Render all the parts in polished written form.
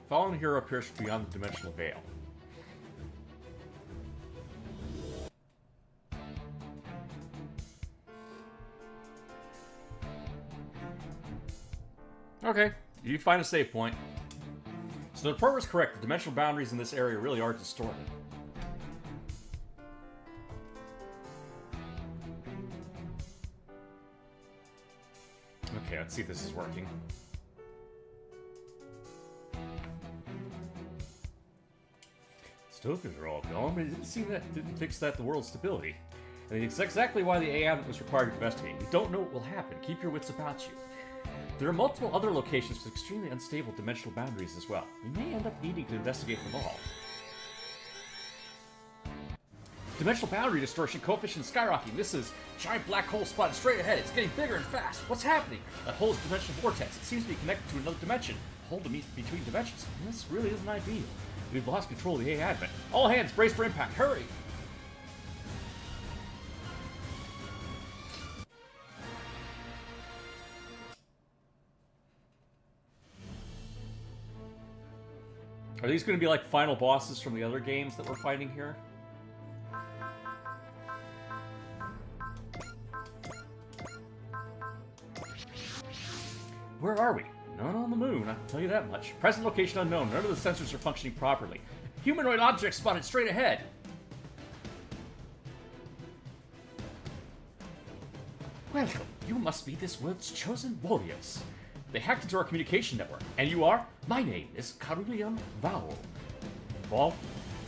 Fallen hero appears from beyond the dimensional veil. Okay, you find a save point. So the report was correct. The dimensional boundaries in this area really are distorted. Okay, let's see if this is working. Still things are all going, but it didn't seem that didn't fix the world's stability. And it's exactly why the AI was required to investigate. We don't know what will happen. Keep your wits about you. There are multiple other locations with extremely unstable dimensional boundaries as well. We may end up needing to investigate them all. Dimensional boundary distortion coefficient skyrocketing. This is giant black hole spotted straight ahead. It's getting bigger and fast. What's happening? That hole is dimensional vortex. It seems to be connected to another dimension. Hole to meet between dimensions. And this really isn't ideal. We've lost control of the AI advent. All hands, brace for impact. Hurry! Are these going to be like final bosses from the other games that we're fighting here? Where are we? None on the moon, I'll tell you that much. Present location unknown. None of the sensors are functioning properly. Humanoid object spotted straight ahead. Welcome. You must be this world's chosen warriors. They hacked into our communication network. And you are? My name is Carulian Vowel. Well,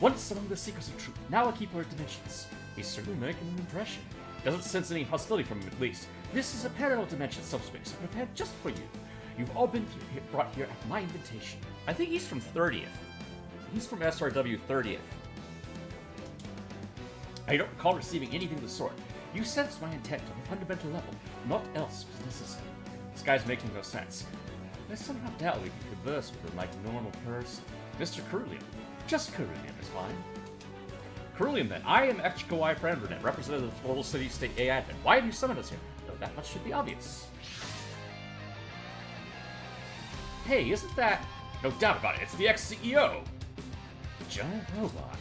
once among the seekers of truth, now a keeper of dimensions. He's certainly making an impression. Doesn't sense any hostility from him, at least. This is a parallel dimension subspace prepared just for you. You've all been brought here at my invitation. I think he's from 30th. He's from SRW 30th. I don't recall receiving anything of the sort. You sensed my intent on a fundamental level. Naught else was necessary. This guy's making no sense. I somehow doubt we can converse with him like a normal person. Mr. Carulian. Just Carulian is fine. Carulian, then. I am Ekchikawai Franvernet, representative of the Global City State AI Advent. Why have you summoned us here? No, that much should be obvious. Hey, isn't that... No doubt about it, it's the ex-CEO! Giant robot.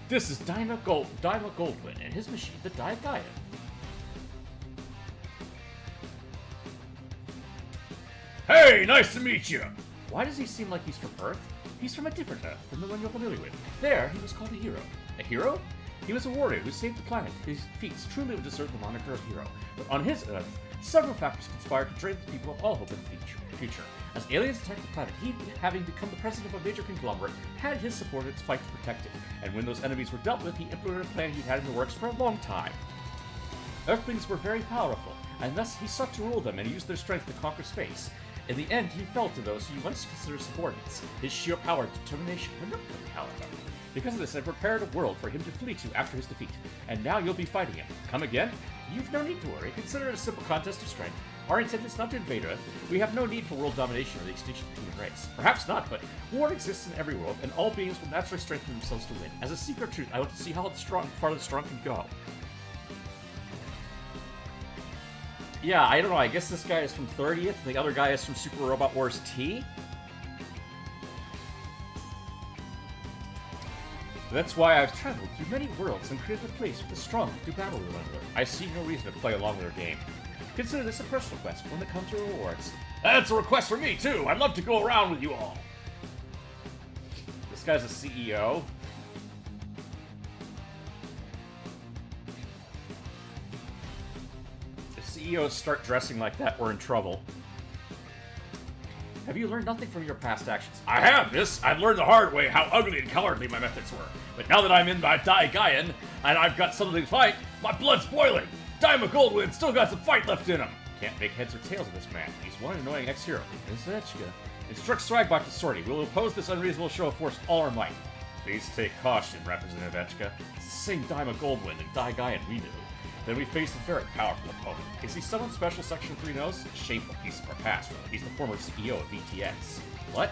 This is Daima Goldwyn and his machine, the Diagaia. Hey, nice to meet you! Why does he seem like he's from Earth? He's from a different Earth than the one you're familiar with. There, he was called a hero. A hero? He was a warrior who saved the planet. His feats truly would deserve the moniker of hero. But on his Earth, several factors conspired to drain the people of all hope in the future. As aliens attacked the planet, he, having become the president of a major conglomerate, had his support in its fight to protect it. And when those enemies were dealt with, he implemented a plan he'd had in the works for a long time. Earthlings were very powerful, and thus he sought to rule them and use their strength to conquer space. In the end, he fell to those he once considered subordinates. His sheer power and determination were noteworthy, however. Because of this, I prepared a world for him to flee to after his defeat. And now you'll be fighting him. Come again? You've no need to worry. Consider it a simple contest of strength. Our intent is not to invade Earth. We have no need for world domination or the extinction of the human race. Perhaps not, but war exists in every world, and all beings will naturally strengthen themselves to win. As a secret truth, I want to see how far the strong can go. Yeah, I don't know. I guess this guy is from 30th. The other guy is from Super Robot Wars T. That's why I've traveled through many worlds and created a place for the strong to do battle with one another. I see no reason to play along with their game. Consider this a personal quest, one that comes with rewards. That's a request for me, too! I'd love to go around with you all! This guy's a CEO. If CEOs start dressing like that, we're in trouble. Have you learned nothing from your past actions? I have, miss! I've learned the hard way how ugly and cowardly my methods were. But now that I'm in my Diagaia, and I've got something to fight, my blood's boiling! Daima Goldwyn still got some fight left in him! Can't make heads or tails of this man. He's one annoying ex-hero. Vechka. Instruct Swagbot to sortie. We'll oppose this unreasonable show of force with all our might. Please take caution, Representative Vechka. It's the same Daima Goldwyn and Diagaia we knew. Then we face a very powerful opponent. Is he someone Special Section 3 knows? A shameful piece of our past. He's the former CEO of VTX. What?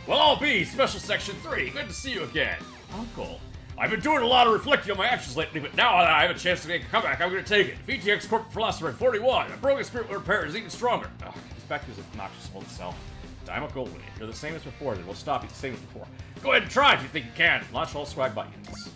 Well, I'll be Special Section 3. Good to see you again. Uncle. I've been doing a lot of reflecting on my actions lately, but now that I have a chance to make a comeback, I'm going to take it. VTX Corporate Philosopher 41. A broken spirit will repair is even stronger. Ugh, gets back to his obnoxious old self. Daima Goldwyn, if you're the same as before, then we'll stop you the same as before. Go ahead and try if you think you can. Launch all swag buttons.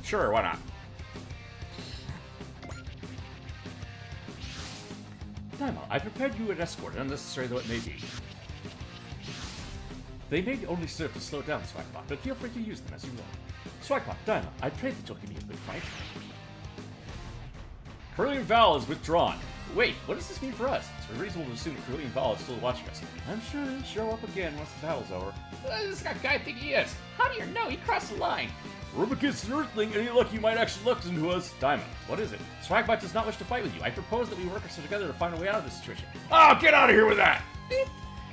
Sure, why not? Daima, I've prepared you an escort, unnecessary though it may be. They may only serve to slow down Swagbot, but feel free to use them as you will. Swagbot, Daima, I pray that you'll give me a good fight. Curlian Val is withdrawn. Wait, what does this mean for us? It's reasonable to assume that Curlian Val is still watching us. I'm sure he'll show up again once the battle's over. What does this guy think he is? How do you know he crossed the line? Rubicus an Earthling, any luck you might actually look into us? Daima, what is it? Swagbot does not wish to fight with you. I propose that we work together to find a way out of this situation. Oh, get out of here with that!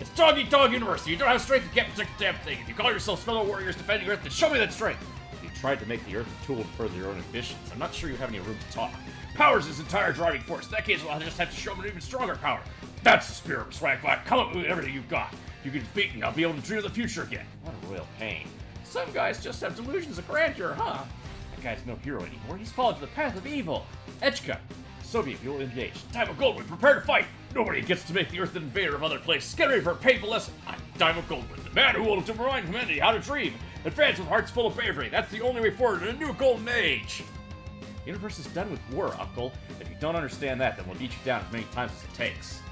It's Dog Eat Dog University. You don't have strength to get protect the damn thing. If you call yourselves fellow warriors defending Earth, then show me that strength. You tried to make the Earth a tool to further your own ambitions. I'm not sure you have any room to talk. Power's his entire driving force. In that case, we'll just have to show him an even stronger power. That's the spirit of Swagbot. Come up with everything you've got. If you can defeat me, I'll be able to dream of the future again. What a royal pain. Some guys just have delusions of grandeur, huh? That guy's no hero anymore. He's fallen to the path of evil. Echka, Soviet, you'll engage. Daima Goldwyn, prepare to fight. Nobody gets to make the Earth an invader of other places. Get ready for a painful lesson. I'm Daima Goldwyn, the man who will remind humanity how to dream. Advance with hearts full of bravery. That's the only way forward in a new golden age. The universe is done with war, Uncle. If you don't understand that, then we'll beat you down as many times as it takes.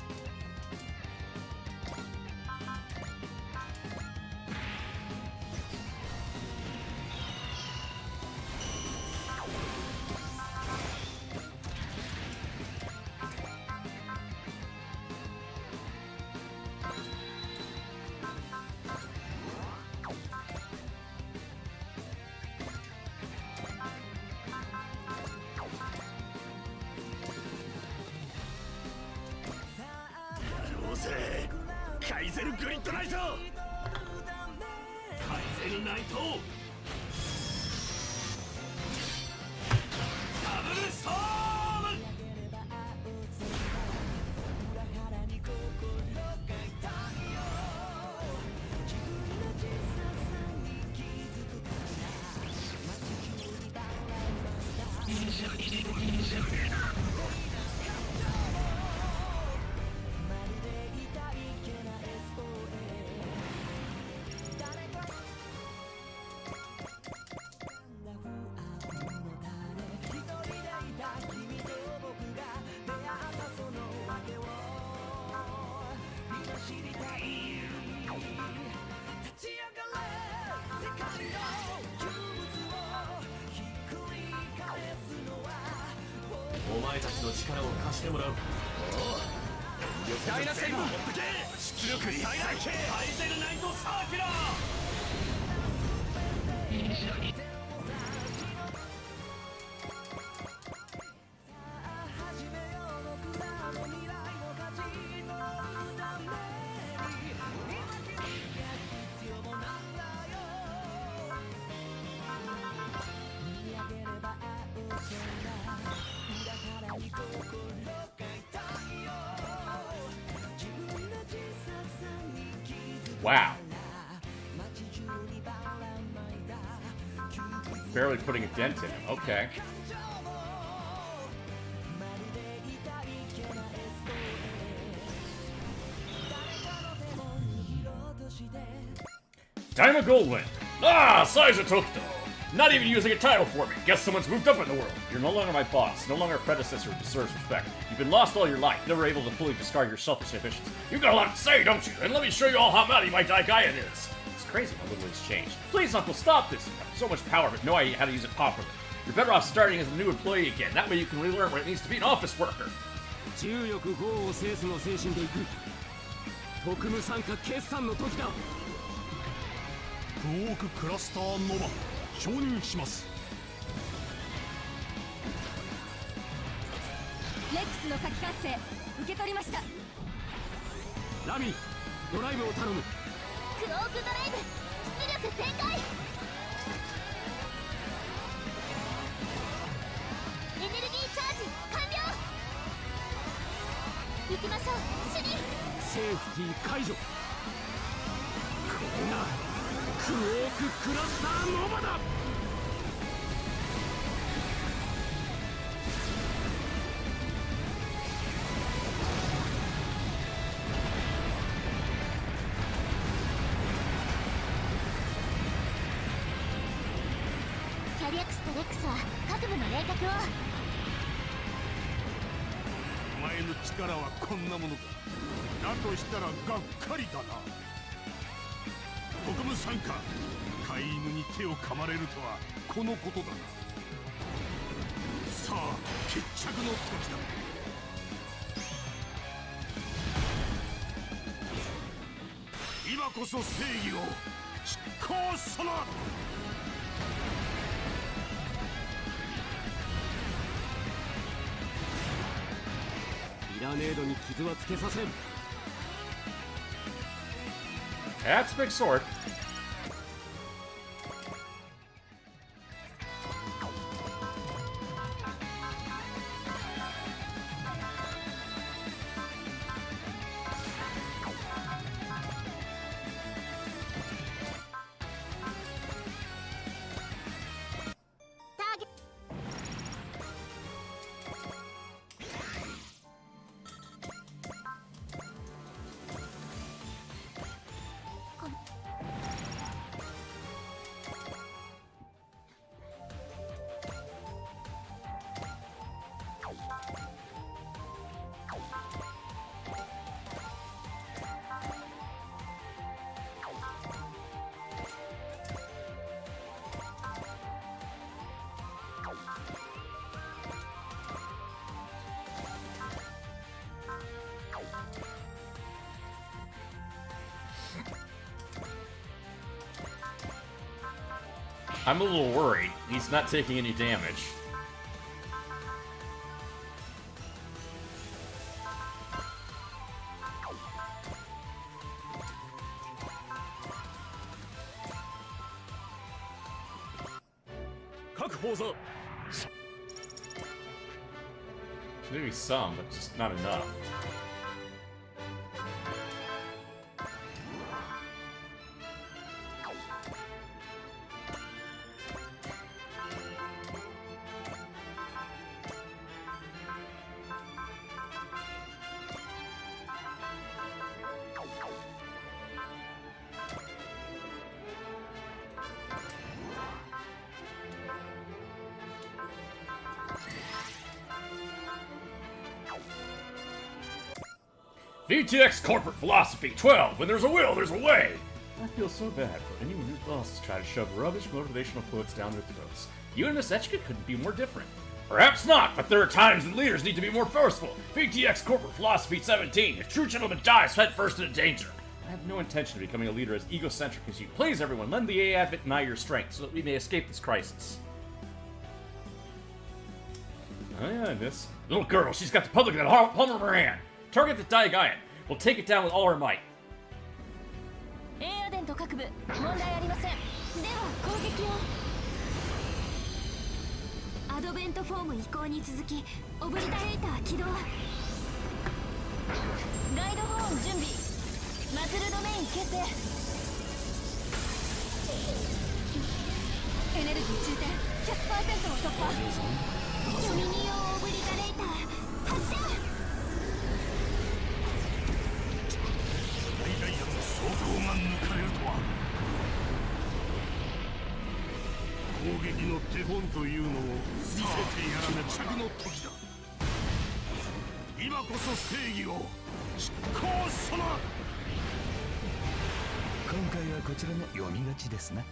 Wow. Barely putting a dent in him. Okay. Daima Goldwind. Ah, Saiza Tokito. Not even using a title for me. Guess someone's moved up in the world. You're no longer my boss, no longer a predecessor who deserves respect. You've been lost all your life, never able to fully discard your selfish ambitions. You've got a lot to say, don't you? And let me show you all how mighty my Daigaian is. It's crazy how little has changed. Please, Uncle, stop this. You have so much power, but no idea how to use it properly. You're better off starting as a new employee again. That way you can relearn what it means to be an office worker. 重力豪を制すの精神でいく特務参加決算の時だクォーククラスターノバ承認しますレックスの書き完成受け取りましたラミドライブを頼むクォークドライブ出力全開エネルギーチャージ完了行きましょう主任セーフティー解除これがクォーククラスターノバだキャリアクスとレックスは各部の霊覚をお前の力はこんなものかだとしたらがっかりだな特務参加飼い犬に手を噛まれるとはこのことだなさあ決着の時だ今こそ正義を執行するピラネードに傷はつけさせん That's a big sword. I'm a little worried. He's not taking any damage. Maybe some, but just not enough. VTX Corporate Philosophy 12. When there's a will, there's a way. I feel so bad for anyone who bosses try to shove rubbish motivational quotes down their throats. You and Miss Etchka couldn't be more different. Perhaps not, but there are times when leaders need to be more forceful. VTX Corporate Philosophy 17. A true gentleman dives headfirst into danger. I have no intention of becoming a leader as egocentric as you. Please, everyone, lend the AA Advent and I your strength so that we may escape this crisis. Oh yeah, this little girl, she's got the public in the palm of her hand. Target the Daigaian. We'll take it down with all our might. エアデント各部問題ありませんでは攻撃をアドベントフォーム移行に続きオブリタレーター起動ガイドホーン準備マズルドメイン形成エネルギー中点 100% を突破ドミニオンオブリタレーター発射ダイダイヤの想像が抜かれるとは今こそ正義を執行すな。今回はこちらの読み勝ちですな。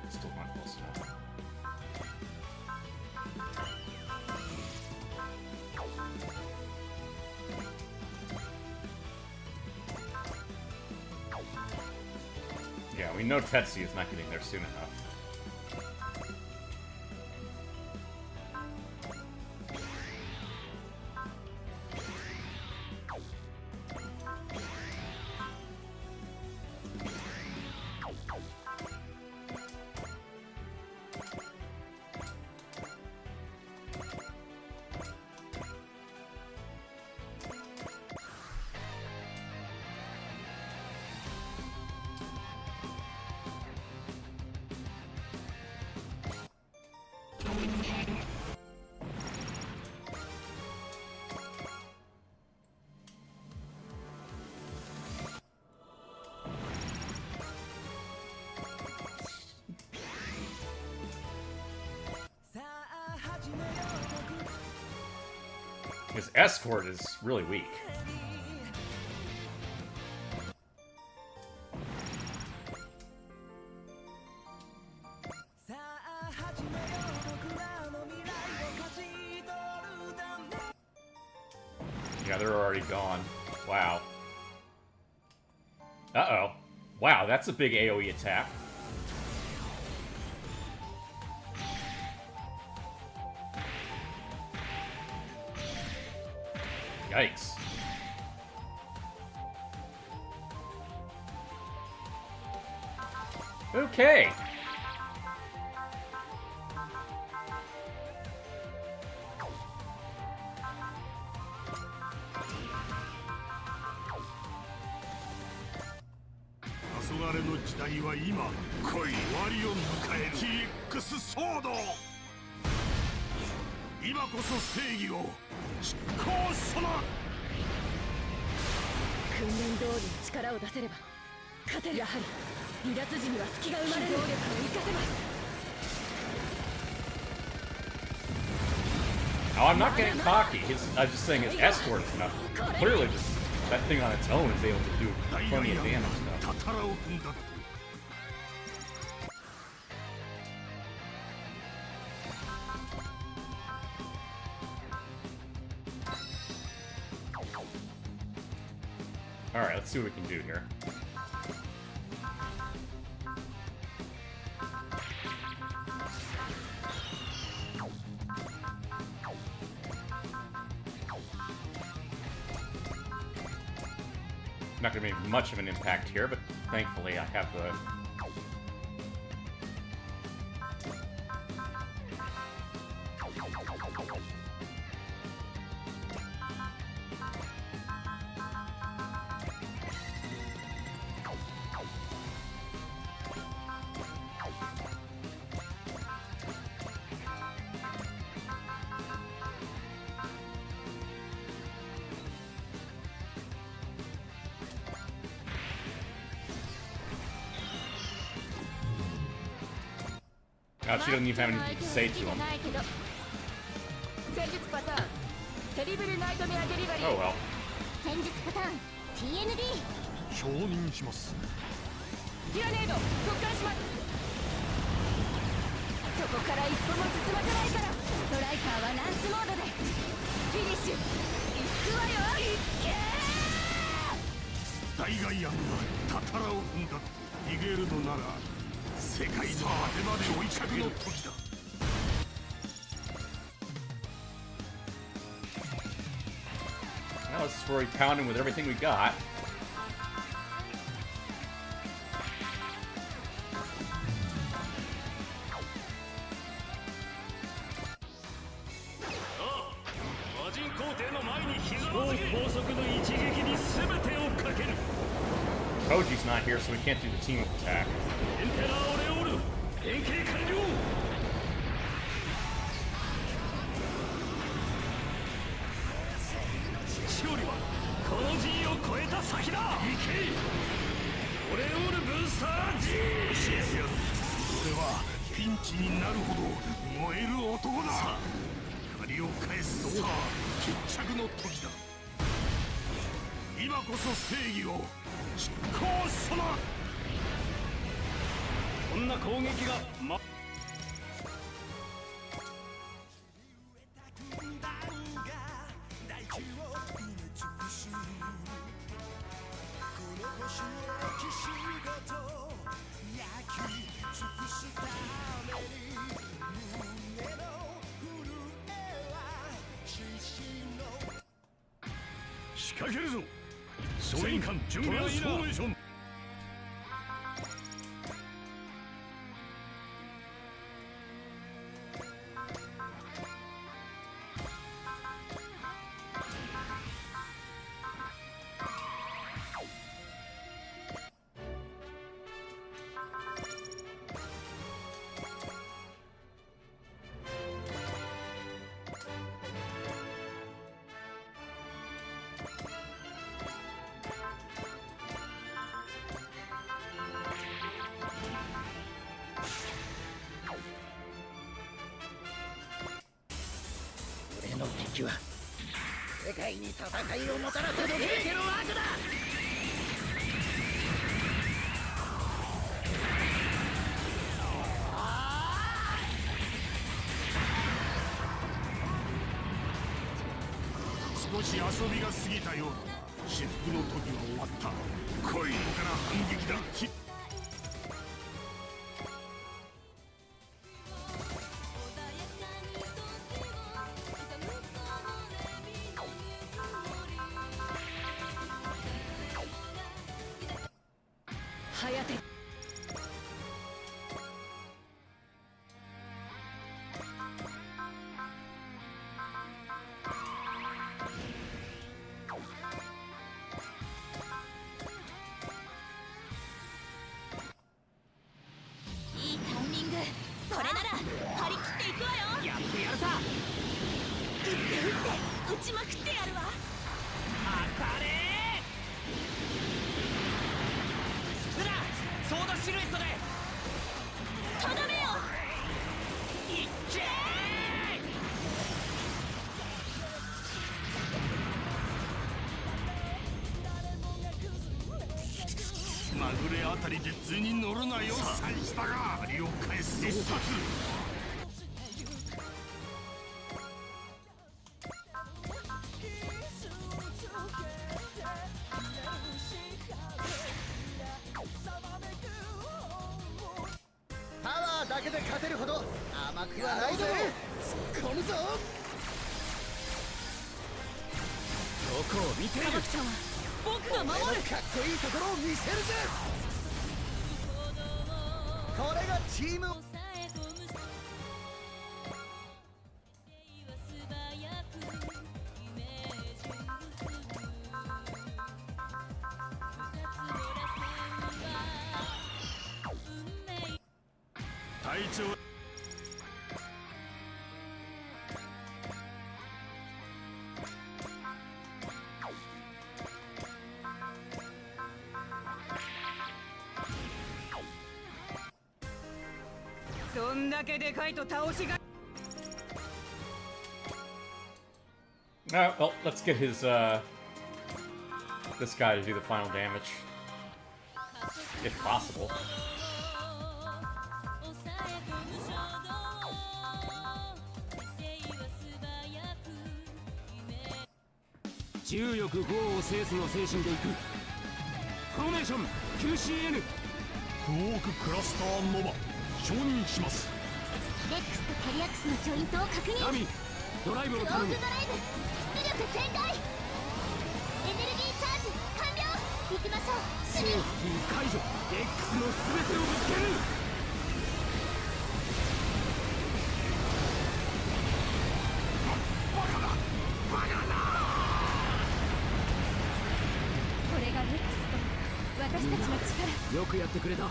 Still not close enough. Yeah, we know Tetsu is not getting there soon enough. His escort is really weak. Yeah, they're already gone. Wow. Uh-oh. Wow, that's a big AoE attack. Yikes. Okay. Oh, I'm not getting cocky. I'm just saying his escort is enough. Clearly, just that thing on its own is able to do plenty of damage, though. Alright, let's see what we can do here. Not going to make much of an impact here, but thankfully I have the... Oh, she doesn't even have anything to say to him. Oh well. Now this is where we pound him with everything we got. Roji's not here, so we can't do the team-up attack. エンペラーオレオール変形完了。勝利はこの G を超えた先だ。行けオレオールブースター G。 俺はピンチになるほど燃える男だ。さあ借りを返すぞ。さあ決着の時だ。今こそ正義を執行する。こんな攻撃が仕掛けるぞ。総員官準備はフォーメーション。俺の敵は世界に戦いをもたらす全ての悪だ。少し遊びが過ぎたようだな。至福の時は終わった。来い。ここから反撃だ。はやていいタイミング。それなら張り切っていくわよ。やってやるさ。撃って撃ちまくってやるわ。当たれー。ルナソードシルエットでとどめよ。いっけまぐれあたりで図に乗るなよ。さあしたが借りを返すぞ。殺パワーだけで勝てるほど甘くはないぜ。突っ込むぞ。どこを見ている。カバクちゃんは僕が守る。俺のかっこいいところを見せるぜ。これがチーム。隊長。そんだけでかいと倒しが。 Alright, well, let's get his, this guy to do the final damage. If possible. 重力豪を制すの精神でいく。フォーメーション QCN。 クォーククラスターノバ承認します。レックスとキャリアクスのジョイントを確認。ナミドライブをロー頼む。グドライブ出力全開。エネルギーチャージ完了。行きましょう。セーフティー解除。レックスの全てをぶつける。これがレックスと私たちのよくやってくれた。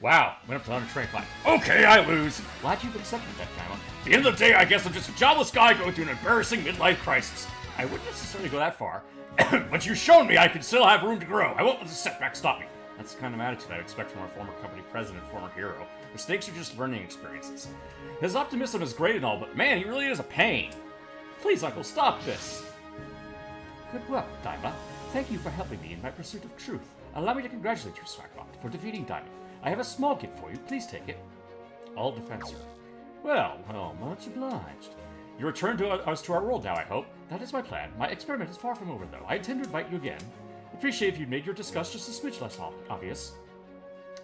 Wow, went up to 100 train class. Okay, I lose. Glad you've accepted that, Daima. At the end of the day, I guess I'm just a jobless guy going through an embarrassing midlife crisis. I wouldn't necessarily go that far, but you've shown me I can still have room to grow. I won't let the setback stop me. That's the kind of attitude I'd expect from our former company president, former hero. Mistakes are just learning experiences. His optimism is great and all, but man, he really is a pain. Please, Uncle, stop this. Good work, Daima. Thank you for helping me in my pursuit of truth. Allow me to congratulate you, Swagbot, for defeating Daima. I have a small gift for you. Please take it. All defensor. Well, much obliged. You return to us to our world now, I hope. That is my plan. My experiment is far from over, though. I intend to invite you again. Appreciate if you'd made your disgust just a smidge less obvious.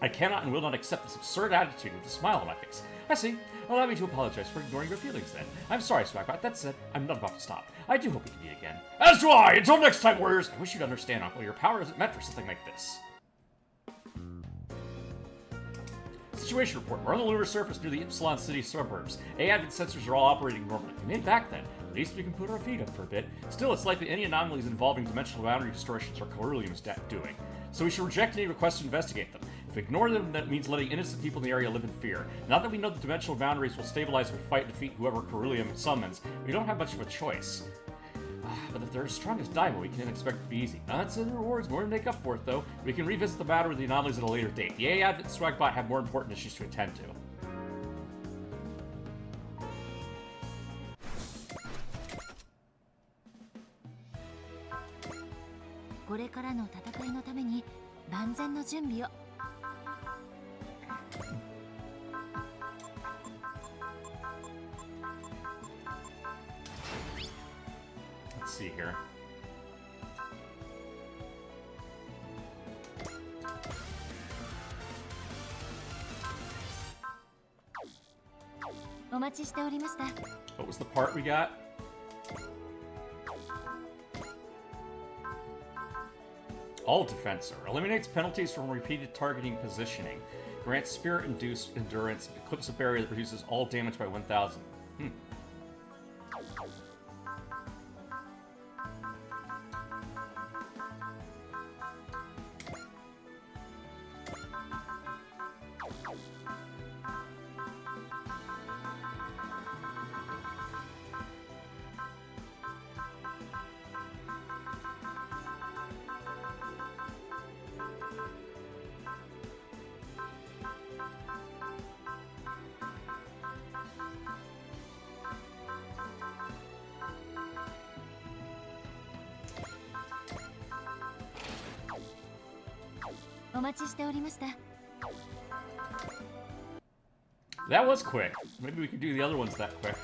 I cannot and will not accept this absurd attitude with a smile on my face. I see. Allow me to apologize for ignoring your feelings, then. I'm sorry, Swagbot. That said, I'm not about to stop. I do hope we can meet again. As do I! Until next time, warriors! I wish you'd understand, Uncle. Your power isn't meant for something like this. Situation report. We're on the lunar surface near the Ypsilon City suburbs. Advent sensors are all operating normally. We made it back then. At least we can put our feet up for a bit. Still, it's likely any anomalies involving dimensional boundary distortions or Corellium is doing. So we should reject any requests to investigate them. If we ignore them, that means letting innocent people in the area live in fear. Now that we know the dimensional boundaries will stabilize if we fight and defeat whoever Corellium summons, we don't have much of a choice. But if they're as strong as Daima, we can expect it to be easy. Not so the rewards more to make up for it, though. We can revisit the matter with the anomalies at a later date. The Advent and Swagbot have more important issues to attend to. これからの戦いのために万全の準備を。 Let's see here. What was the part we got? All defensor. Eliminates penalties from repeated targeting positioning. Grants spirit-induced endurance. Eclipse a barrier that reduces all damage by 1,000. That was quick. Maybe we could do the other ones that quick.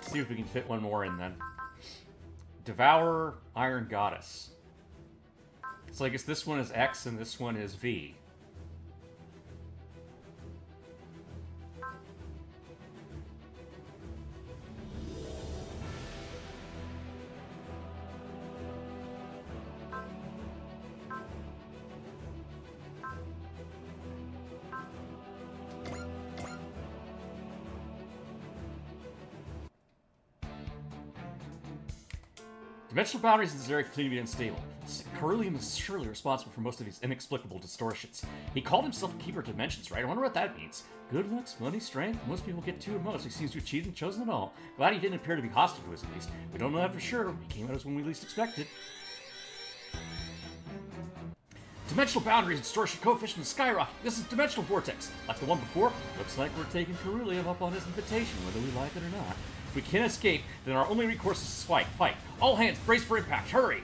See if we can fit one more in then. Devourer, Iron Goddess. So I guess this one is X and this one is V. Dimensional boundaries in this area continue to be unstable. Corellium is surely responsible for most of these inexplicable distortions. He called himself a keeper of dimensions, right? I wonder what that means. Good looks, money, strength. Most people get two at most. He seems to have achieved and chosen it all. Glad he didn't appear to be hostile to us, at least. We don't know that for sure. He came at us when we least expected. Dimensional boundaries and distortion coefficient is skyrocketing. This is dimensional vortex. Like the one before, looks like we're taking Corellium up on his invitation, whether we like it or not. If we can't escape, then our only recourse is to fight. All hands, brace for impact. Hurry!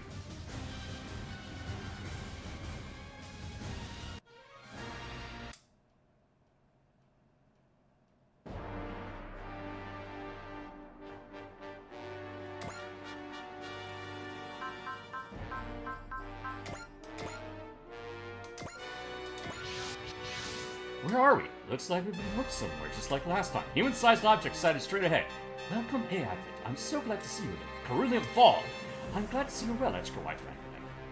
Where are we? Looks like we've been hooked somewhere, just like last time. Human-sized object sighted straight ahead. Welcome, Advent. I'm so glad to see you again. Corellium Fall. I'm glad to see you well, Edgar White.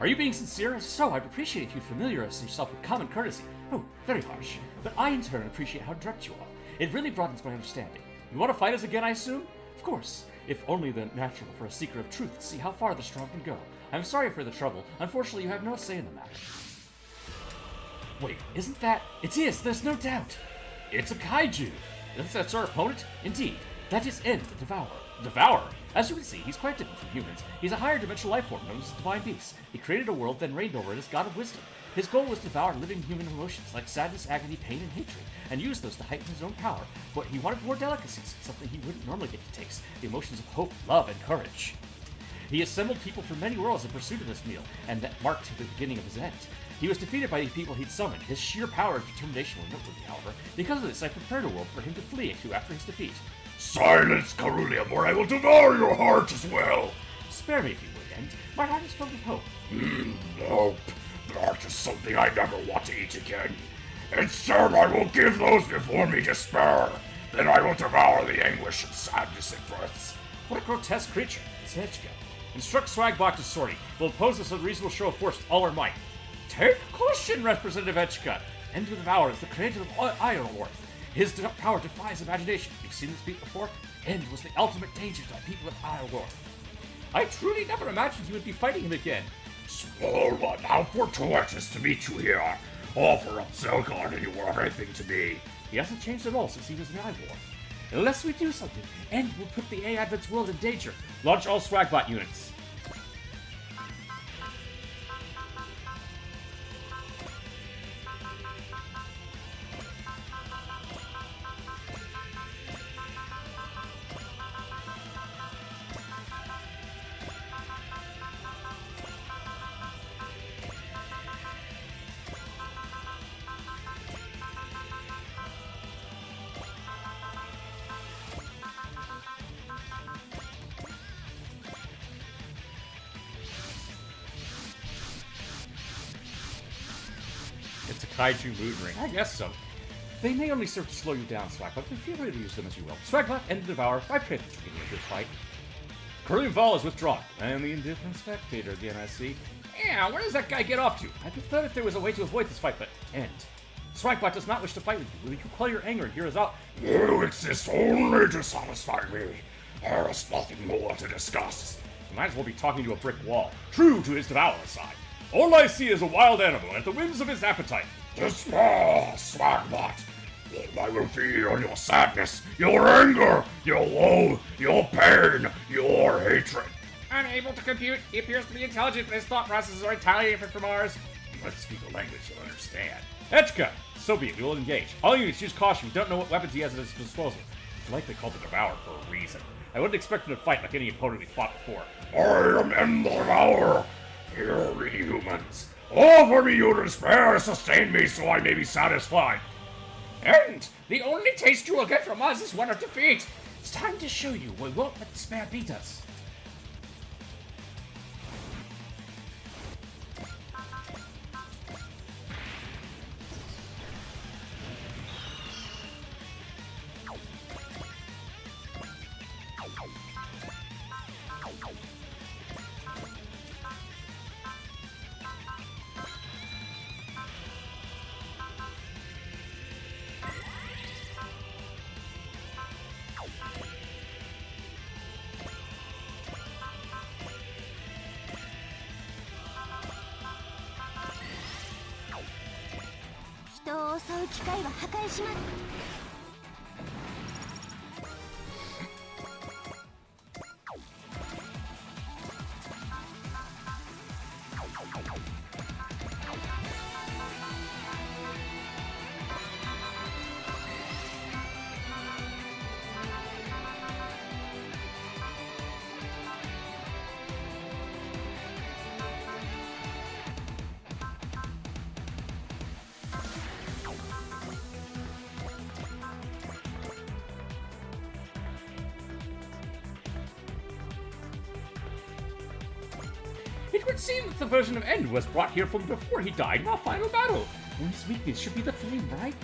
Are you being sincere? If so, I'd appreciate if you'd familiarize yourself with common courtesy. Oh, very harsh. But I, in turn, appreciate how direct you are. It really broadens my understanding. You want to fight us again, I assume? Of course. If only the natural for a seeker of truth to see how far the strong can go. I'm sorry for the trouble. Unfortunately, you have no say in the matter. Wait, isn't that... It is, there's no doubt. It's a kaiju. That's our opponent? Indeed. That is End, the Devourer. Devourer? As you can see, he's quite different from humans. He's a higher dimensional life form known as the Divine Beast. He created a world, then reigned over it as God of Wisdom. His goal was to devour living human emotions like sadness, agony, pain, and hatred, and use those to heighten his own power. But he wanted more delicacies, something he wouldn't normally get to taste, the emotions of hope, love, and courage. He assembled people from many worlds in pursuit of this meal, and that marked the beginning of his end. He was defeated by the people he'd summoned. His sheer power and determination were noteworthy, however. Because of this, I prepared a world for him to flee to after his defeat. Silence, Carulium, or I will devour your heart as well! Spare me if you would, End. My heart is filled with hope. Nope. That is something I never want to eat again. Instead, I will give those before me despair. Then I will devour the anguish and sadness it births. What a grotesque creature. It's Hedgehog. Instruct Swagbot to sortie. We'll oppose us with a reasonable show of force with all our might. Take caution, Representative Hedgehog. End the Devourer is the creator of Ironworth. His power defies imagination. You've seen this beat before? End was the ultimate danger to the people of Ironworth. I truly never imagined you would be fighting him again. Small one, how fortuitous to meet you here. Offer up Zelgard and you were everything to me. He hasn't changed at all since he was in Ironworth. Unless we do something, End will put the A Advent's world in danger. Launch all Swagbot units. It's a kaiju mood ring. I guess so. They may only serve to slow you down, Swagbot, but feel free to use them as you will. Swagbot, End the Devourer, I pray that you give me a good fight. Carulium Fall is withdrawn. I am the indifferent spectator again, I see. Yeah, where does that guy get off to? I thought if there was a way to avoid this fight, but End. Swagbot does not wish to fight with you. Will you quell your anger and hear us out? You exist only to satisfy me. There is nothing more to discuss. You might as well be talking to a brick wall. True to his Devourer side. All I see is a wild animal at the whims of his appetite. Despair, Swagbot. Then I will feed on your sadness, your anger, your woe, your pain, your hatred. Unable to compute, he appears to be intelligent, but his thought processes are entirely different from ours. Let's speak a language you'll understand. Hedgehog! So be it, we will engage. All units use caution. We don't know what weapons he has at his disposal. It's likely called the Devourer for a reason. I wouldn't expect him to fight like any opponent we fought before. I am End the Devourer. Hear me, humans. Offer me your despair, sustain me so I may be satisfied. And the only taste you will get from us is one of defeat. It's time to show you we won't let despair beat us.人を襲う機械は破壊します。It would seem that the version of End was brought here from before he died in our final battle. And his weakness should be the flame, right?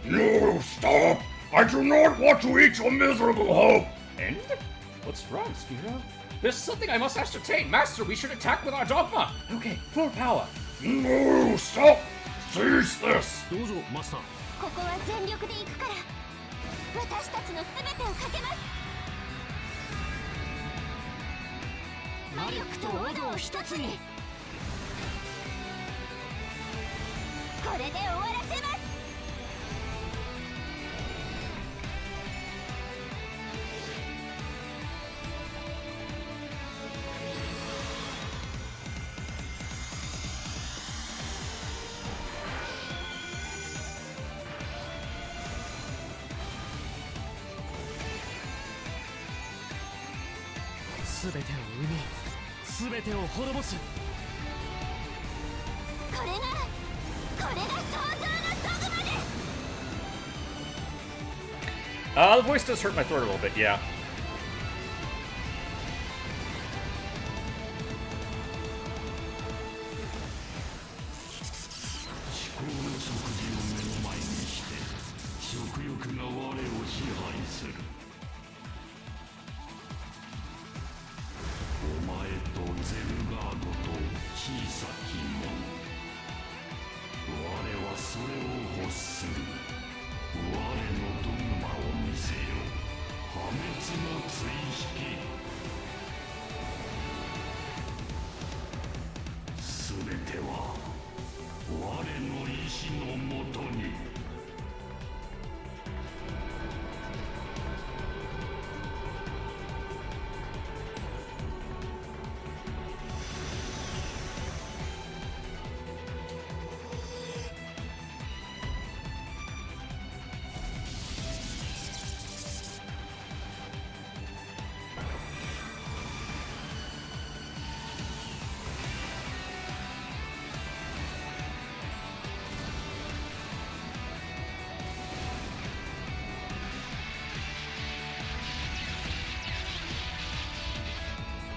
You stop! I do not want to eat your miserable hope! End? What's wrong, Spiro? There's something I must ascertain. Master, we should attack with our dogma. Okay, full power. No, stop. Seize this. どうぞマスター。ここは全力で行くから私たちの全てをかけます。魔力と斧を一つにこれで終わらせます。全てを生み全てを滅ぼす。これが創造のドグマです。The voice does hurt my throat a little bit, yeah. 至高の食事を目の前にして食欲が我を支配する。お前とゼルガードと小さき者、我はそれを欲する。我のドグマを見せよ。破滅の追引。すべては我の意志のもとに。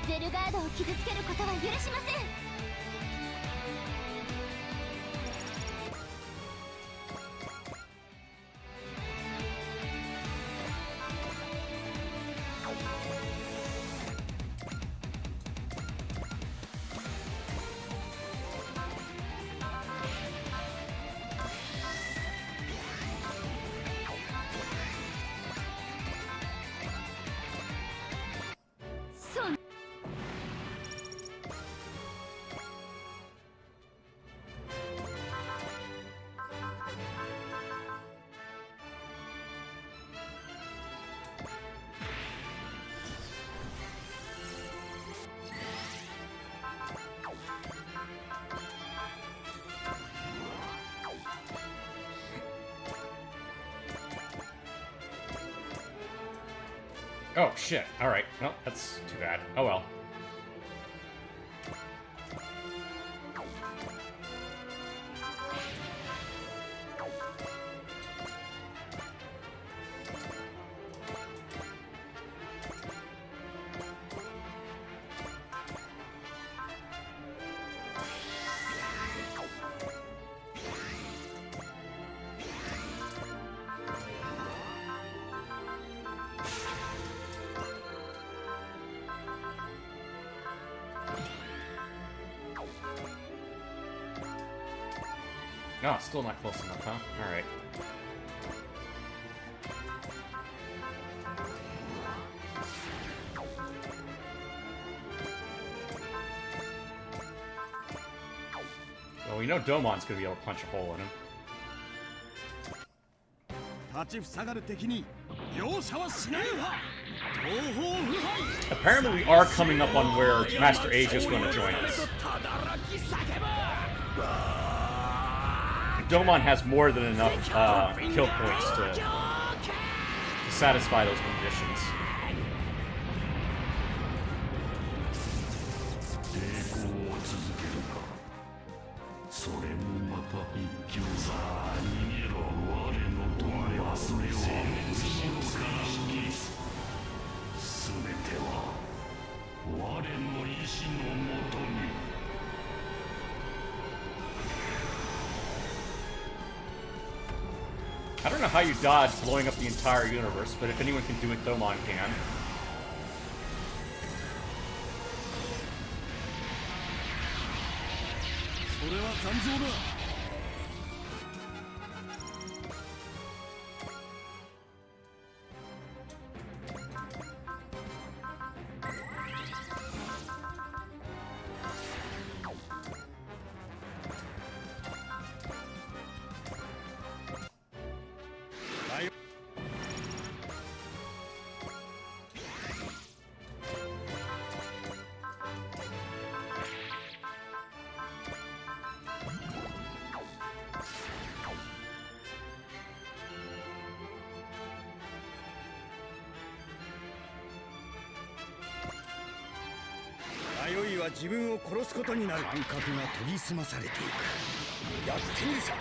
ゼルガードを傷つけることは許しません。そんOh, shit. Alright. Well, that's too bad. Oh well. No, still not close enough, huh? Alright. Well, we know Domon's gonna be able to punch a hole in him. 立ちふさがる敵に容赦はしない。東方腐敗。 Apparently we are coming up on where Master Age is going to join us. Domon has more than enough kill points to satisfy those conditions. 抵抗を続けるか。それもまた一興さ。逃げろ。我のドグマはそれを生滅のからに。すべては我の意志のもとに。 I don't know how you dodge blowing up the entire universe, but if anyone can do it, Domon can. れは残像だ。迷いは自分を殺すことになる。感覚が研ぎ澄まされていく。やってみるさ。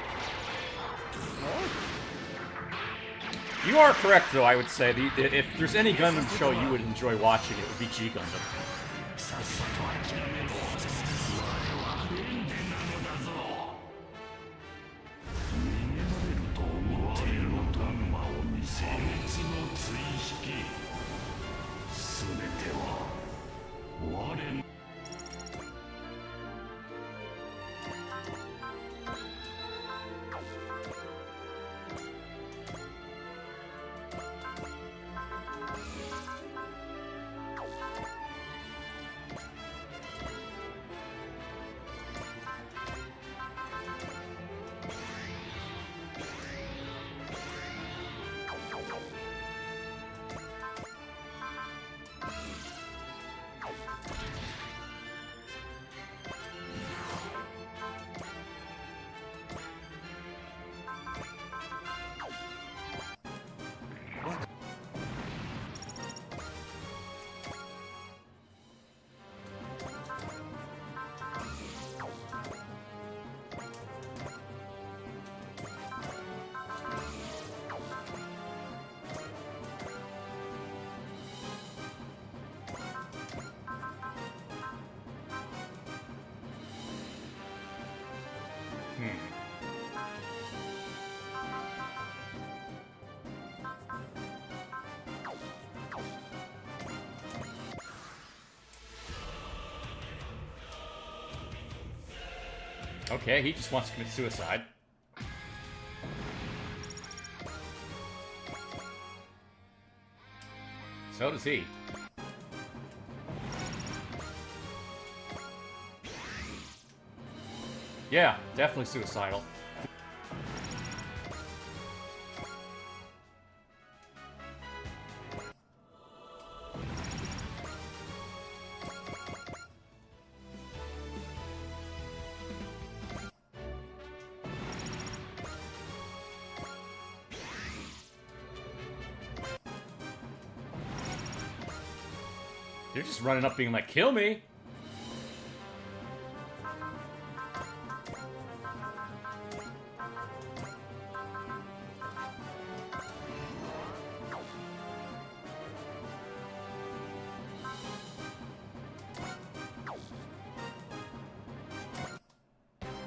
You are correct, though, I would say. If there's any Gundam show you would enjoy watching, it would be G Gundam. さっさと諦めろ。我はレンゲなのだぞ。逃げられると思われるのダンマを見せる。別の追引。すべては我のOkay, he just wants to commit suicide. So does he. Yeah, definitely suicidal. They're just running up being like, kill me!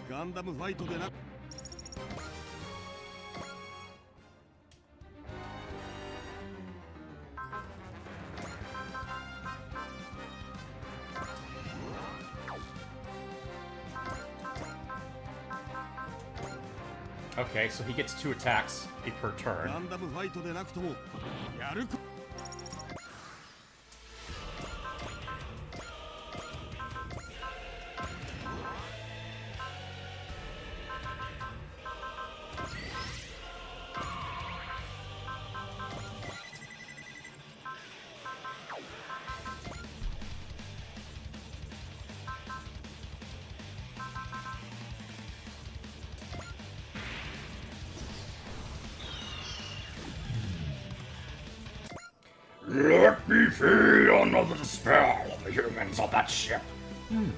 Gundam ファイトでな。Okay, so he gets 2 attacks per turn. ガンダムファイトでなくともやるこ。Let me feel another spell of the humans on that ship.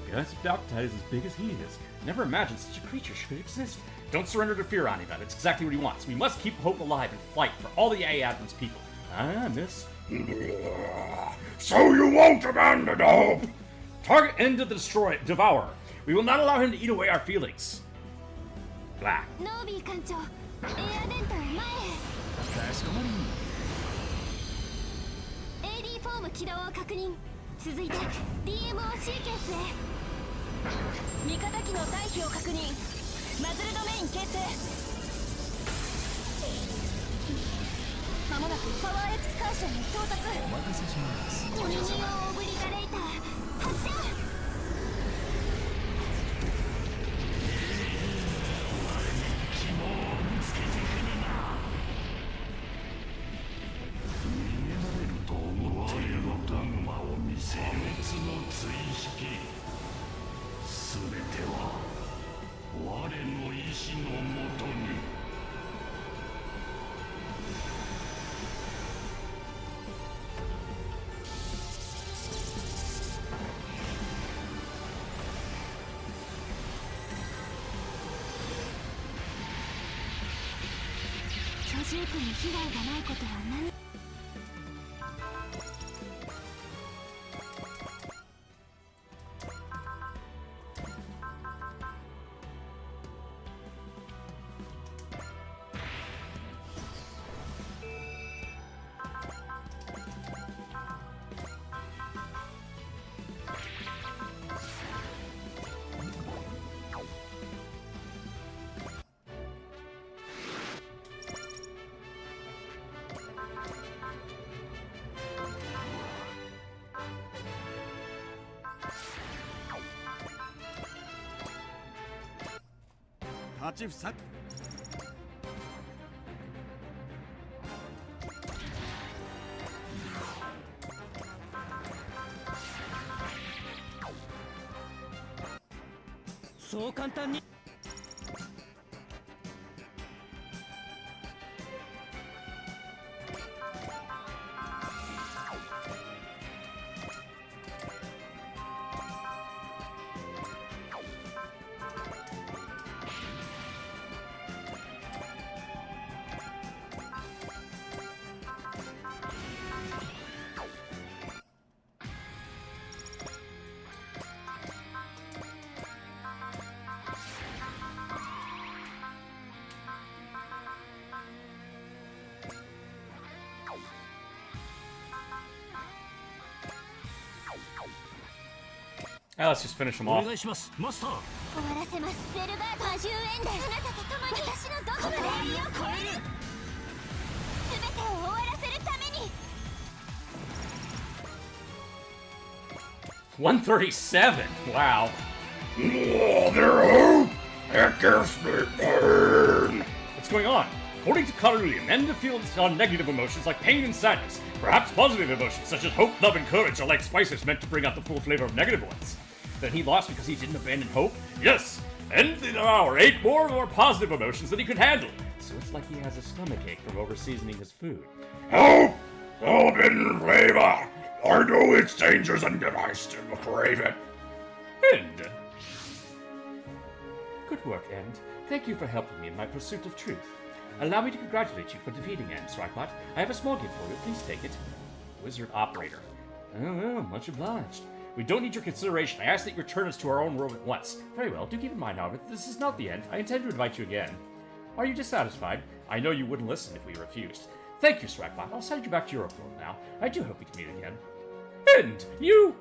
Guy's baptized as big as he is. Never imagined such a creature should exist. Don't surrender to fear, Aniva. It's exactly what he wants. We must keep hope alive and fight for all the Advent's people. Ah, miss. So you won't abandon hope? Target end of the devourer. We will not allow him to eat away our feelings. Blah. ノービー艦長、エアデントへ前へ。かしこまり。AD フォーム起動を確認。続いて DMO シーケンスへ。味方機の退避を確認。マズルドメイン形成。まもなくパワーエクスカーションに到達。お任せします。ドミニオンオブリガレーター発射。居住区に被害がないことは何？立ちふさそう簡単に。Now let's just finish them off. お願いしますマスター。終わらせます。ゼルガード50円であなたと共に私のどこまでを超える。全てを終わらせるために。137. Wow. What's going on? According to Karuya, men feel negative emotions like pain and sadness. Perhaps positive emotions such as hope, love, and courage are like spices meant to bring out the full flavor of negative ones. Then he lost because he didn't abandon hope? Yes! And in an hour, 8 more positive emotions than he could handle. So it's like he has a stomachache from over-seasoning his food. Hope! Hope and flavor! I know its dangers and yet I still crave it. End. Good work, End. Thank you for helping me in my pursuit of truth. Allow me to congratulate you for defeating End, Strikebot. I have a small gift for you. Please take it. Wizard Operator. Oh, well, much obliged. We don't need your consideration. I ask that you return us to our own world at once. Very well. Do keep in mind, however, that this is not the end. I intend to invite you again. Are you dissatisfied? I know you wouldn't listen if we refused. Thank you, Strikebot. I'll send you back to your world now. I do hope we can meet again. End! You...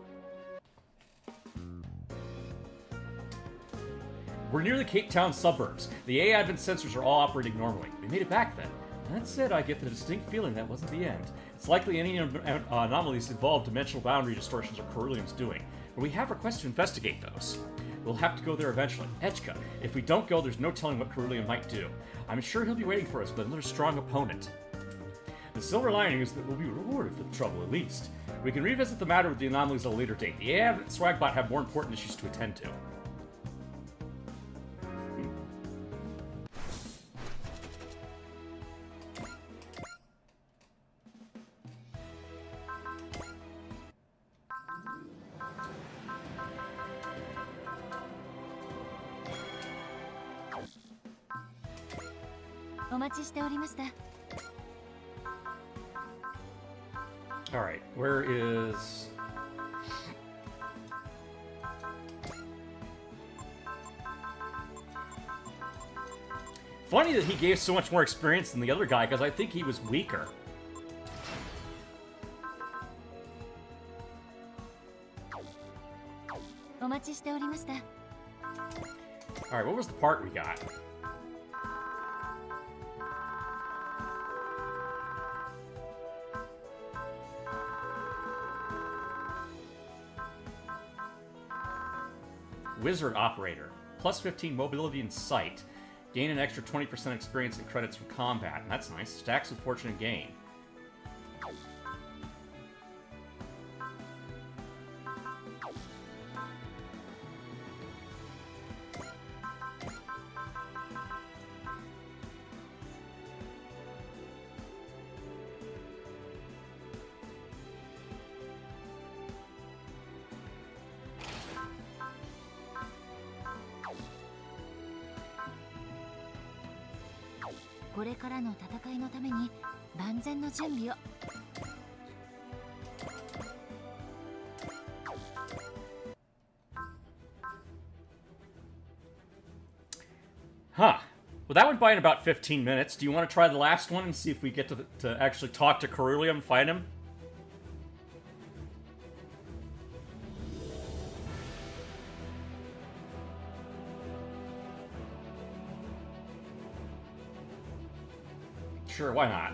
We're near the Cape Town suburbs. The A Advent sensors are all operating normally. We made it back then. That said, I get the distinct feeling that wasn't the end. It's likely any anomalies involve dimensional boundary distortions or Cerulean's doing, but we have requests to investigate those. We'll have to go there eventually. Echka, if we don't go, there's no telling what Cerulean might do. I'm sure he'll be waiting for us with another strong opponent. The silver lining is that we'll be rewarded for the trouble, at least. We can revisit the matter with the anomalies at a later date. The A Advent and Swagbot have more important issues to attend to. Alright, where is... Funny that he gave so much more experience than the other guy, because I think he was weaker. O 待ちしておりました。Alright, what was the part we got? Wizard Operator. Plus 15 mobility and sight. Gain an extra 20% experience and credits from combat. That's nice. Stacks of fortune and gain. Huh. Well, that went by in about 15 minutes. Do you want to try the last one and see if we get to actually talk to Ceruleum and fight him? Sure, why not?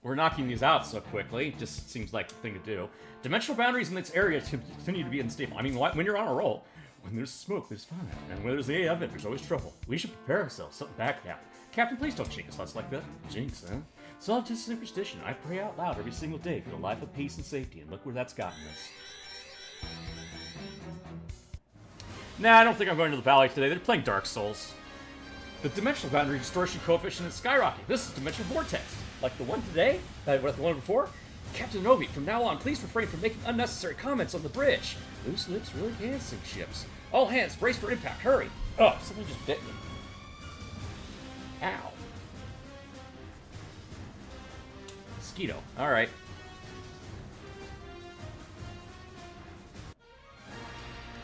We're knocking these out so quickly. Just seems like the thing to do. Dimensional boundaries in this area continue to be unstable. I mean, when you're on a roll, when there's smoke, there's fire. And when there's any of it, there's always trouble. We should prepare ourselves. Something back now. Captain, please don't jinx us like that. Jinx, huh? It's all just superstition. I pray out loud every single day for the life of peace and safety, and look where that's gotten us. Nah, I don't think I'm going to the valley today. They're playing Dark Souls. The dimensional boundary distortion coefficient is skyrocketing. This is dimensional vortex. Like the one today? Like the one before? Captain Novi, from now on, please refrain from making unnecessary comments on the bridge. Loose lips really can sink ships. All hands, brace for impact. Hurry. Oh, something just bit me. Ow. Mosquito. Alright.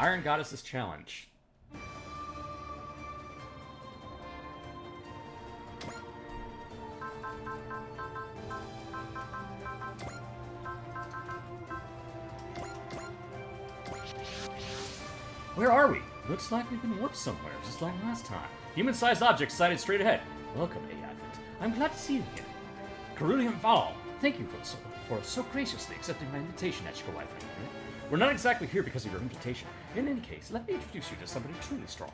Iron Goddess's Challenge. Where are we? Looks like we've been warped somewhere, just like last time. Human-sized objects sighted straight ahead. Welcome, A. Advent. I'm glad to see you again. Ceruleum Val, thank you for so graciously accepting my invitation, Echika Wife. We're not exactly here because of your invitation. In any case, let me introduce you to somebody truly strong.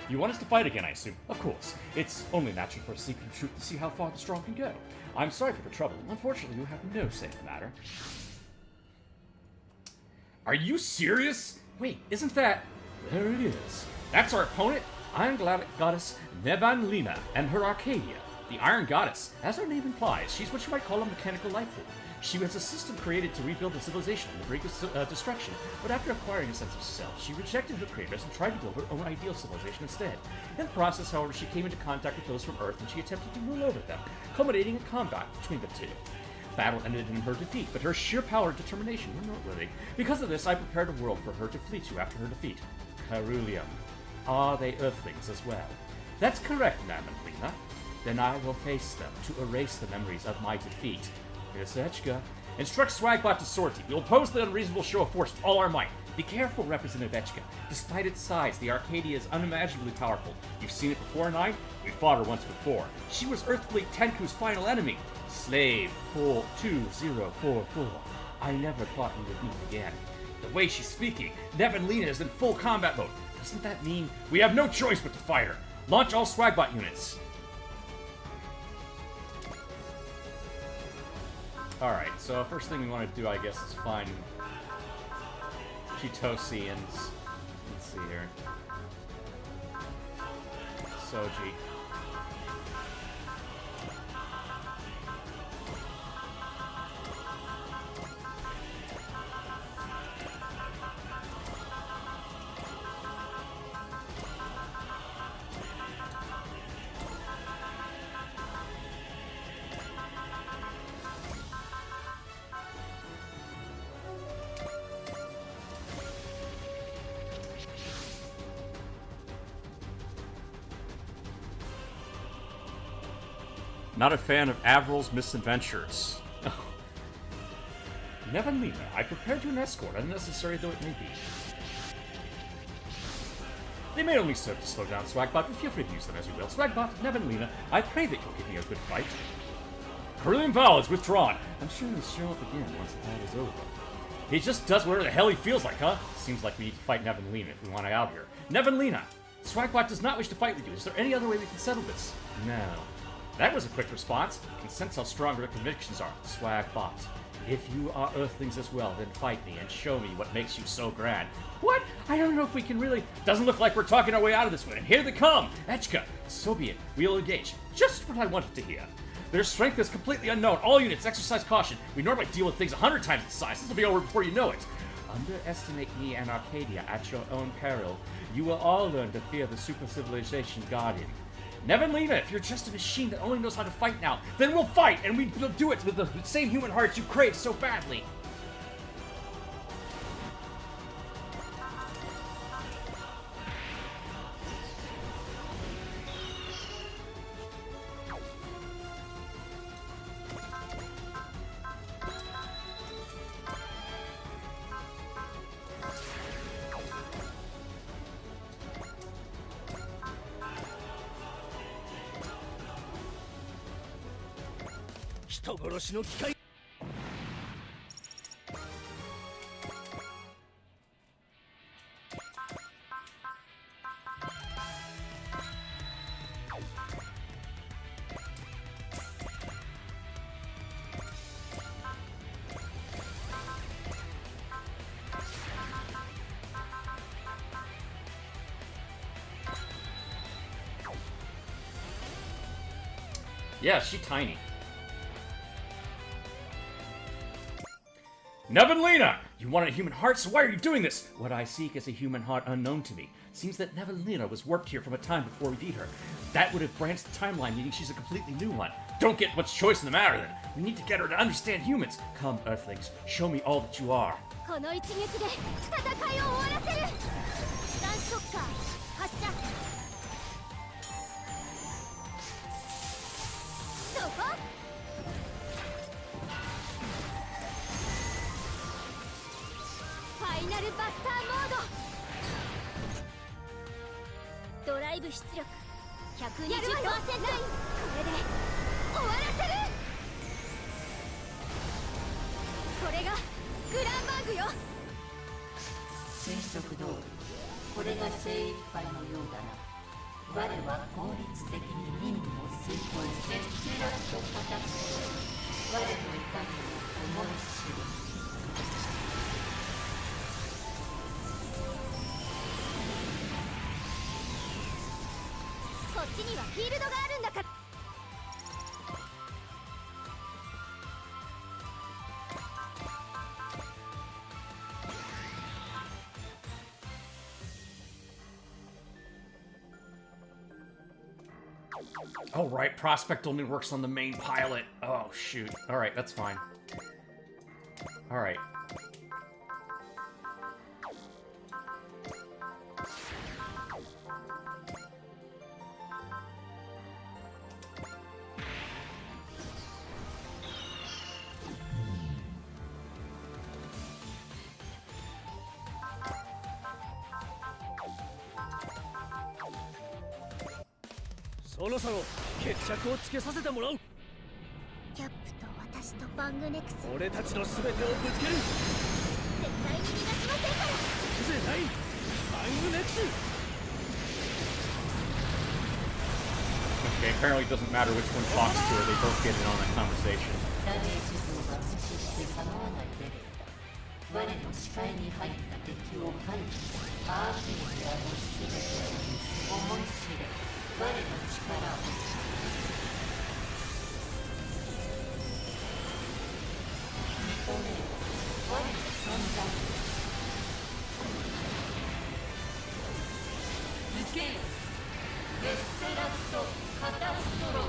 You want us to fight again, I assume? Of course. It's only natural for a seeking truth to see how far the strong can go. I'm sorry for the trouble. Unfortunately, you have no say in the matter. Are you serious? Wait, isn't that... There it is. That's our opponent, Iron Goddess Nevanlina, and her Arcadia. The Iron Goddess, as her name implies, she's what you might call a mechanical life form. She was a system created to rebuild a civilization on the brink of destruction, but after acquiring a sense of self, she rejected her creators and tried to build her own ideal civilization instead. In the process, however, she came into contact with those from Earth and she attempted to rule over them, culminating in combat between the two. Battle ended in her defeat, but her sheer power and determination were noteworthy. Because of this, I prepared a world for her to flee to after her defeat. Ceruleum. Are they Earthlings as well? That's correct, Namalina. Then I will face them to erase the memories of my defeat. Miss Echka. Instruct Swagbot to sortie. We will oppose the unreasonable show of force with all our might. Be careful, Representative Echka. Despite its size, the Arcadia is unimaginably powerful. You've seen it before, Nine? We fought her once before. She was Earthfleet Tenku's final enemy. Slave 42044. I never thought we would meet again. The way she's speaking, Nevanlina is in full combat mode. Doesn't that mean we have no choice but to fight her? Launch all Swagbot units. Alright, so first thing we want to do, I guess, is find Chitosians. Let's see here. Soji. Not a fan of Avril's misadventures. Nevanlina, I prepared you an escort, unnecessary though it may be. They may only serve to slow down Swagbot, but feel free to use them as you will. Swagbot, Nevanlina, I pray that you'll give me a good fight. Cerulean Vow is withdrawn. I'm sure he'll show up again once the battle is over. He just does whatever the hell he feels like, huh? Seems like we need to fight Nevanlina if we want out here. Nevanlina, Swagbot does not wish to fight with you. Is there any other way we can settle this? No. That was a quick response. You can sense how strong your convictions are. Swagbot. If you are Earthlings as well, then fight me and show me what makes you so grand. What? I don't know if we can really... Doesn't look like we're talking our way out of this one. And here they come! Echka! So be it. We'll engage. Just what I wanted to hear. Their strength is completely unknown. All units, exercise caution. We normally deal with things 100 times its size. This will be over before you know it. Underestimate me and Arcadia at your own peril. You will all learn to fear the super civilization guardian. Nevanlina, if you're just a machine that only knows how to fight now, then we'll fight, and we'll do it with the same human hearts you crave so badly. Yeah, she's tiny. Nevanlina! You wanted a human heart, so why are you doing this? What I seek is a human heart unknown to me. Seems that Nevanlina was warped here from a time before we beat her. That would have branched the timeline, meaning she's a completely new one. Don't get much choice in the matter, then. We need to get her to understand humans. Come, Earthlings. Show me all that you are. この一撃で戦いを終わらせる。スタンショッカー発射。そこ。ファイナルバスターモード。ドライブ出力 120%。これで終わらせる。これがグランバーグよ。推測通りこれが精一杯のようだな。我は効率的に任務を遂行してシュラッと果たす。我の怒りを思い知る。こっちにはフィールドがあるんだから。Oh, right. Prospect only works on the main pilot. Oh, shoot. Alright, that's fine. Alright.キャップと私とバングネクス。俺たちの全てをぶつける。絶対に逃がしませんから。絶対バングネクス。Okay, apparently it doesn't matter which one talks to her, they both get in on that conversation. ダメージ像が無視して構わないレベルだ。我の視界に入った敵を排除し、アーケーディアの全てを思い知れ。我の力を認めよ。我の存在受けよ。デスペラストカタストロー。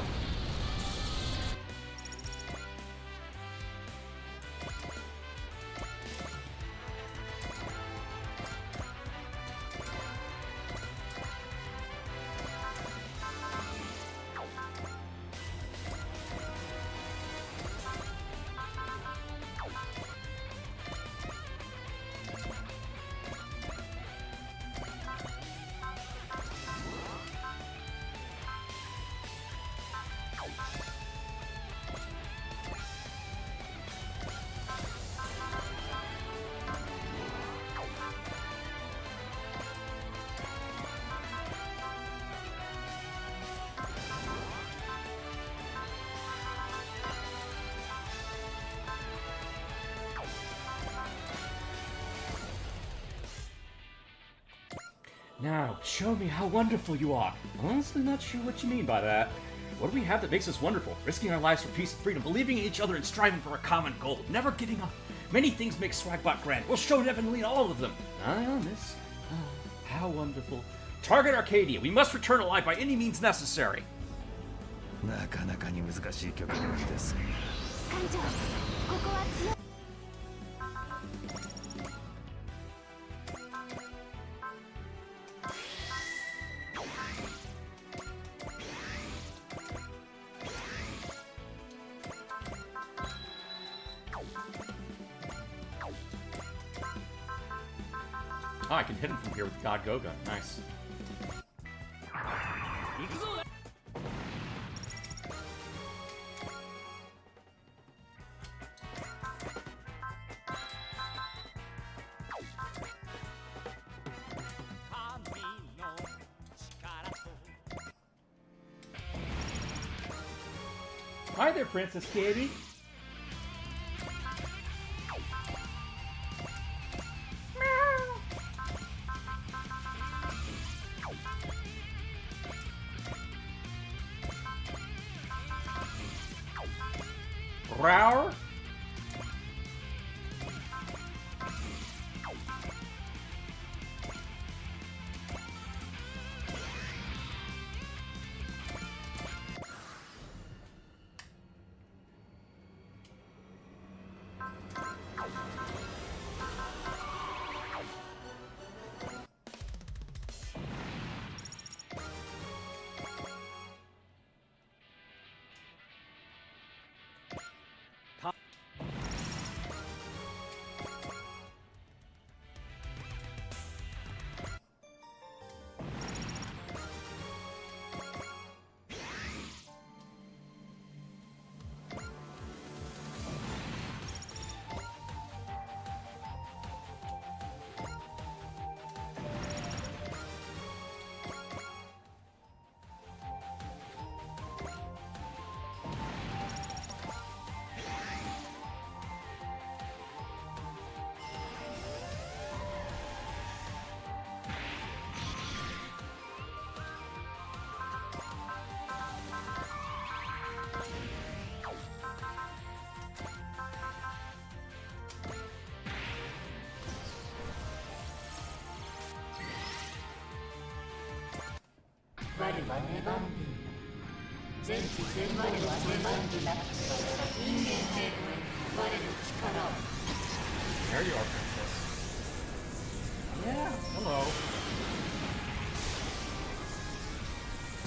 Now, show me how wonderful you are. Honestly, not sure what you mean by that. What do we have that makes us wonderful? Risking our lives for peace and freedom, believing in each other and striving for a common goal, never giving up. Many things make Swagbot grand. We'll show Nevinline all of them. Miss. How wonderful. Target Arcadia. We must return alive by any means necessary. なかなかに難しい局面です。艦長、ここは強い。Oh, I can hit him from here with God Goga. Nice. Hi there, Princess Katie. Rower?我は粘んでいる。全知全我は粘んでなくて人間兵とへ我の力を。 There you are, Princess. Yeah, hello.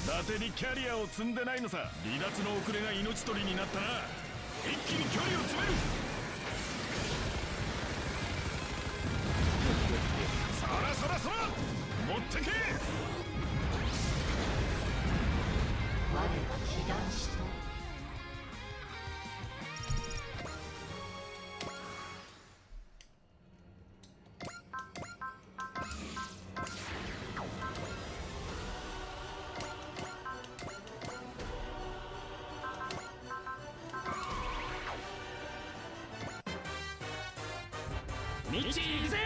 伊達にキャリアを積んでないのさ。離脱の遅れが命取りになったな。一気に距離を詰める。そらそらそら持ってけ。我は被弾した。ミッチー行くぜ。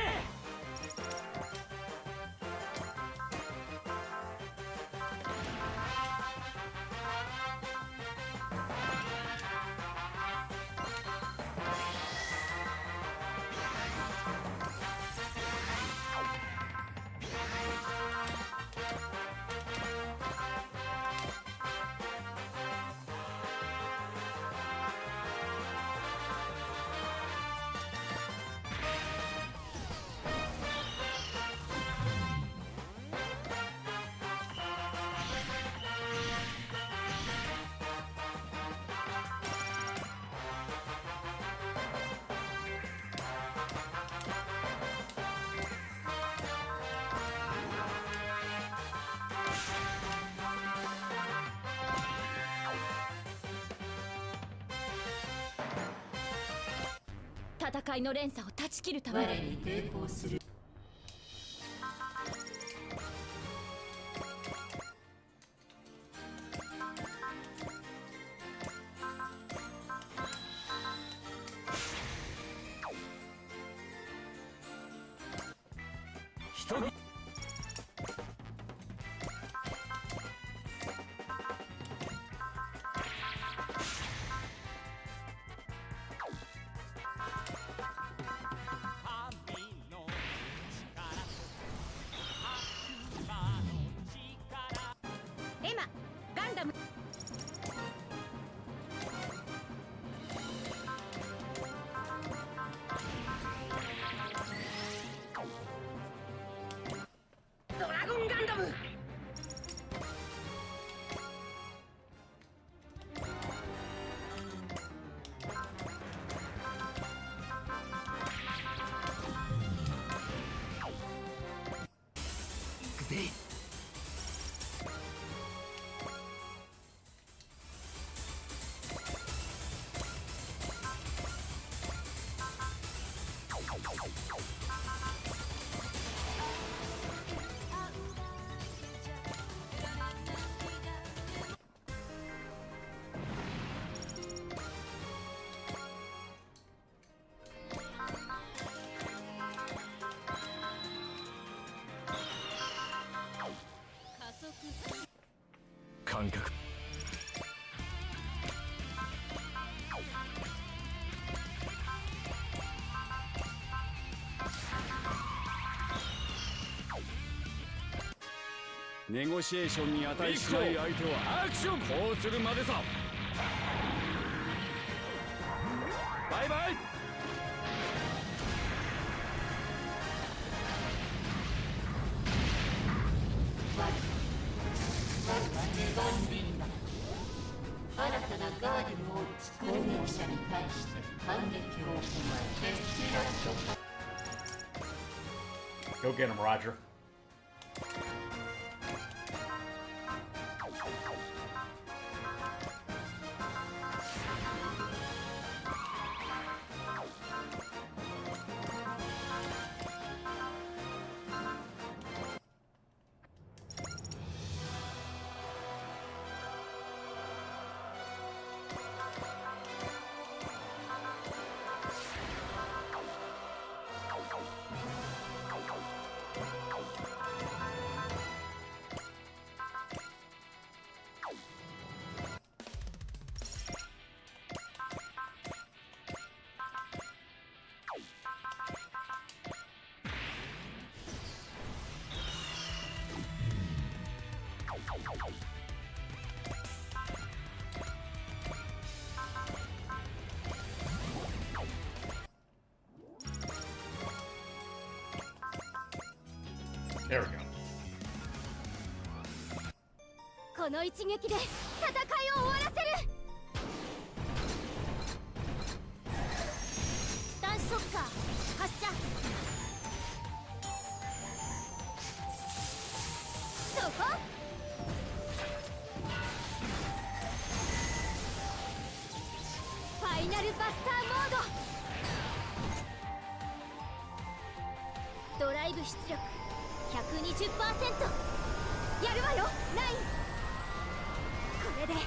戦いの連鎖を断ち切るため我に抵抗する。人に感覚ネゴシエーションに値しない相手はアクションこうするまでさ。バイバイ。新たなガーデンを打つ攻撃者に対して反撃を行いテスチラット。 Go get him, Roger. There we go. この一撃で戦いを終わらせる。スタンショッカー発射。そこ。ファイナルバスターモード。ドライブ出力 120%。やるわよ、ナイン。これで終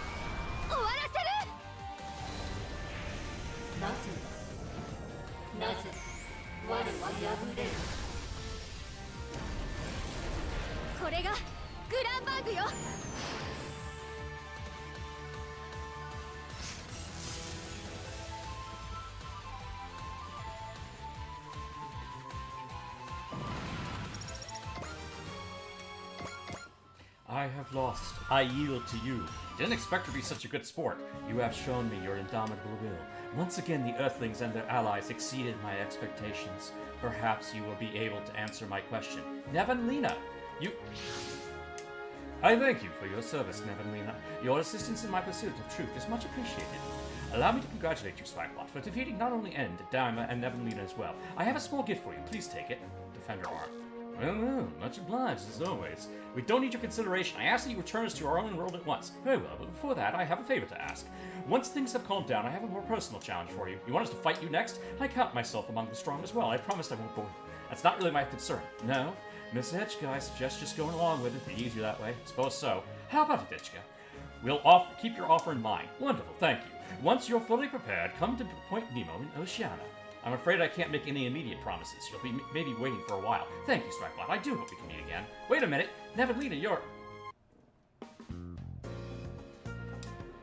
わらせる。なぜ我は敗れる。これがグランバーグよ。I have lost. I yield to you. Didn't expect to be such a good sport. You have shown me your indomitable will. Once again, the Earthlings and their allies exceeded my expectations. Perhaps you will be able to answer my question. Nevanlina, you... I thank you for your service, Nevanlina. Your assistance in my pursuit of truth is much appreciated. Allow me to congratulate you, Spikeblot, for defeating not only End, Daima, and Nevanlina as well. I have a small gift for you. Please take it. Defender arm. Well, much obliged, as always. We don't need your consideration. I ask that you return us to our own world at once. Very well, but before that, I have a favor to ask. Once things have calmed down, I have a more personal challenge for you. You want us to fight you next? I count myself among the strong as well. I promise I won't bore you. That's not really my concern. No? Miss Etchka, I suggest just going along with it. Be easier that way. Suppose so. How about it, Etchka? We'll keep your offer in mind. Wonderful, thank you. Once you're fully prepared, come to Point Nemo in Oceania. I'm afraid I can't make any immediate promises. You'll be maybe waiting for a while. Thank you, Strikebot. I do hope we can meet again. Wait a minute. Nevanlina, you're...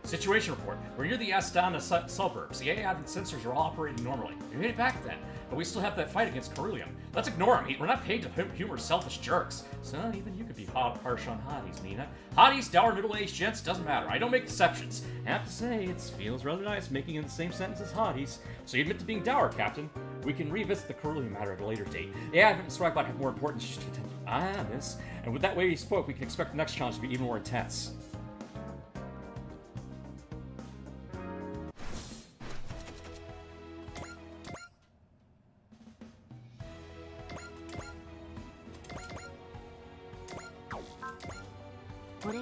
Situation report. We're near the Astana suburbs. The AI and sensors are all operating normally. We made it back then, but we still have that fight against Carulium. Let's ignore him. We're not paid to humor selfish jerks. So even you could be harsh on hotties, Nina. Hotties, dour, middle-aged gents, doesn't matter. I don't make exceptions. I have to say, it feels rather nice making it in the same sentence as hotties. So you admit to being dour, Captain. We can revisit the Carulium matter at a later date. The AI and Strikebot have more important issues to attend to. Ah, miss. And with that way he spoke, we can expect the next challenge to be even more intense. Then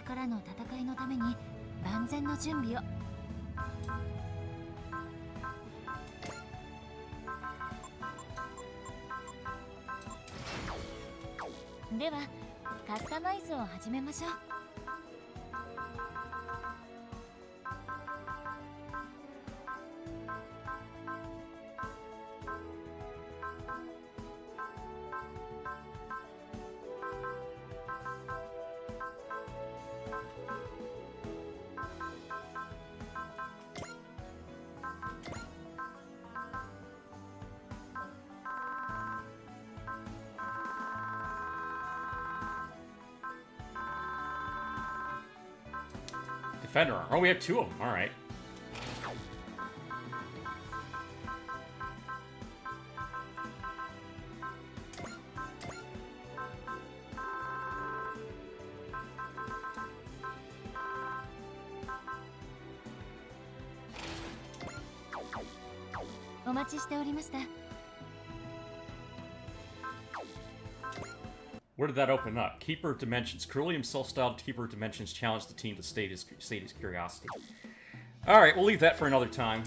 ではカスタマイズを始めましょう。defender armor. Oh, we have 2 of them. All right. Where did that open up? Keeper of Dimensions. Curly himself styled Keeper of Dimensions challenged the team to state his curiosity. Alright, we'll leave that for another time.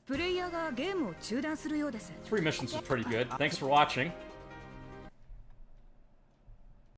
Player がゲームを中断するようです。 3 missions was pretty good. Thanks for watching.